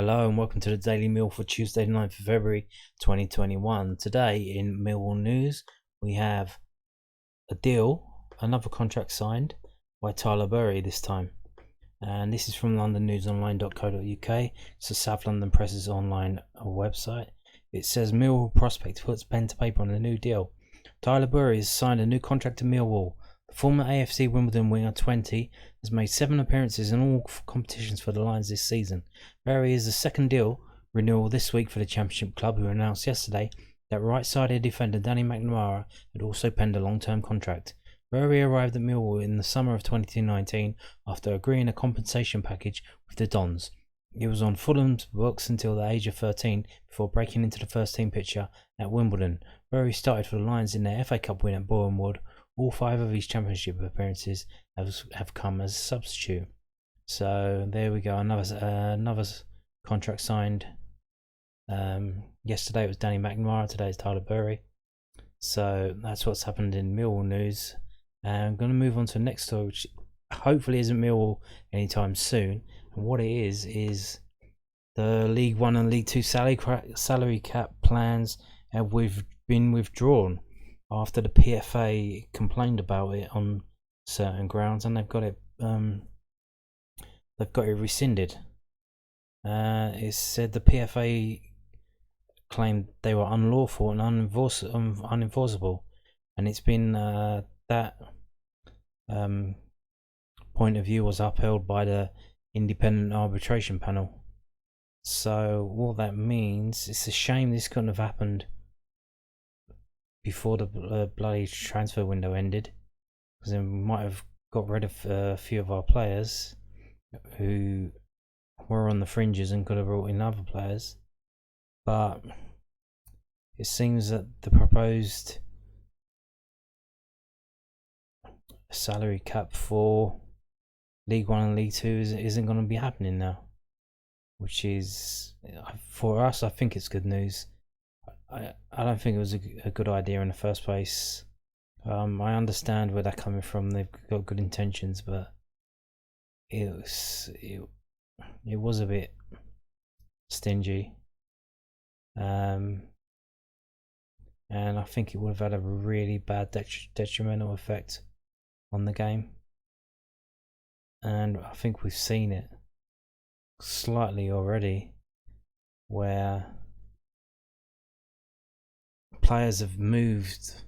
Hello and welcome to the Daily Meal for Tuesday, 9th of February 2021. Today in Millwall news, we have a deal, another contract signed by Tyler Burey this time. And this is from londonnewsonline.co.uk. It's the South London Press's online website. It says Millwall prospect puts pen to paper on a new deal. Tyler Burey has signed a new contract to Millwall. The former AFC Wimbledon winger 20 has made 7 appearances in all competitions for the Lions this season. Burey is the second deal renewal this week for the Championship club, who announced yesterday that right-sided defender Danny McNamara had also penned a long-term contract. Burey arrived at Millwall in the summer of 2019 after agreeing a compensation package with the Dons. He was on Fulham's books until the age of 13 before breaking into the first-team picture at Wimbledon. Burey started for the Lions in their FA Cup win at Boreham Wood. All 5 of his Championship appearances have come as a substitute. So there we go, another contract signed. Yesterday it was Danny McNamara, today it's Tyler Burey. So that's what's happened in Millwall news. I'm going to move on to the next story, which hopefully isn't Millwall anytime soon. And what it is the League 1 and League 2 salary cap plans have been withdrawn after the PFA complained about it on certain grounds, and they've got it rescinded. It said the PFA claimed they were unlawful and unenforceable, and it's been that point of view was upheld by the independent arbitration panel. So what that means, it's a shame this couldn't have happened before the bloody transfer window ended, because then we might have got rid of a few of our players who were on the fringes and could have brought in other players. But it seems that the proposed salary cap for League 1 and League 2 isn't going to be happening now, which is, for us, I think it's good news. I don't think it was a good idea in the first place. I understand where they're coming from. They've got good intentions, but it was a bit stingy, and I think it would have had a really bad detrimental effect on the game. And I think we've seen it slightly already, where players have moved.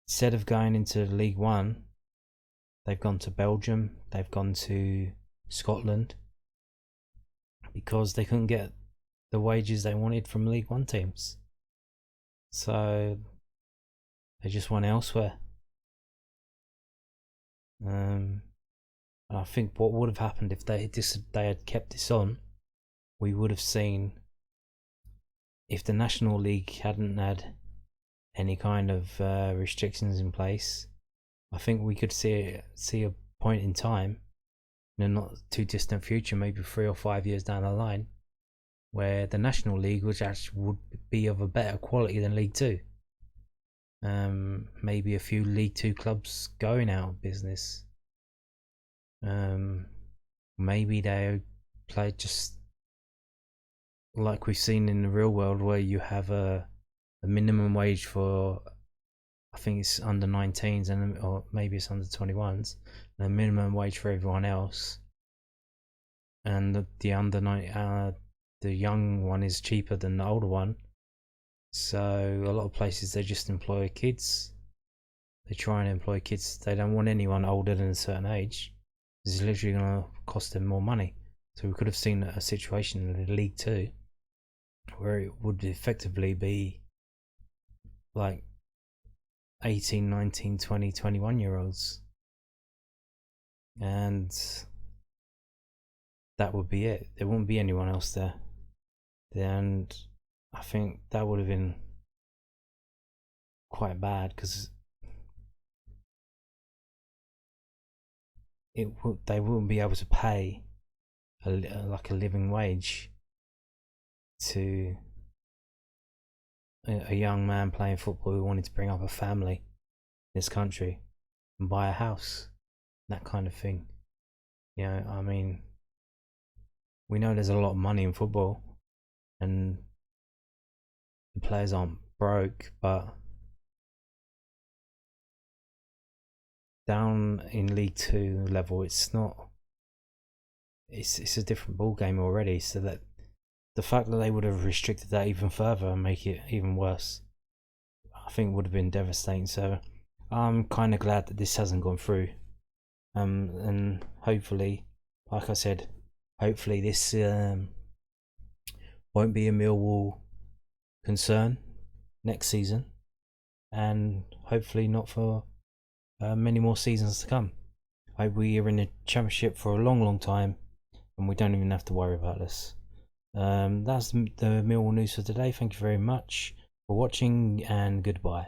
Instead of going into League 1, they've gone to Belgium, they've gone to Scotland, because they couldn't get the wages they wanted from League 1 teams. So they just went elsewhere. And I think what would have happened if they had kept this on, we would have seen, if the National League hadn't had any kind of restrictions in place, I think we could see a point in time in a not too distant future, maybe 3 or 5 years down the line, where the National League would be of a better quality than League 2. Maybe a few League 2 clubs going out of business. Maybe they play just like we've seen in the real world, where you have a minimum wage for, I think it's under 19s, or maybe it's under 21s, and a minimum wage for everyone else, and the under 9 the young one is cheaper than the older one. So a lot of places, they just employ kids. They try and employ kids. They don't want anyone older than a certain age. This is literally going to cost them more money. So we could have seen a situation in League 2 where it would effectively be like 18, 19, 20, 21 year olds, and that would be it. There wouldn't be anyone else there. And I think that would have been quite bad, because they wouldn't be able to pay a living wage to a young man playing football who wanted to bring up a family in this country and buy a house, that kind of thing. I mean, We know there's a lot of money in football, and the players aren't broke, but down in League Two level, it's not. It's a different ball game already. So that the fact that they would have restricted that even further and make it even worse, I think would have been devastating. So I'm kind of glad that this hasn't gone through. And hopefully, like I said, hopefully this won't be a Millwall concern next season, and hopefully not for many more seasons to come. I hope we are in the Championship for a long time, and we don't even have to worry about this. That's the Millwall news for today. Thank you very much for watching, and goodbye.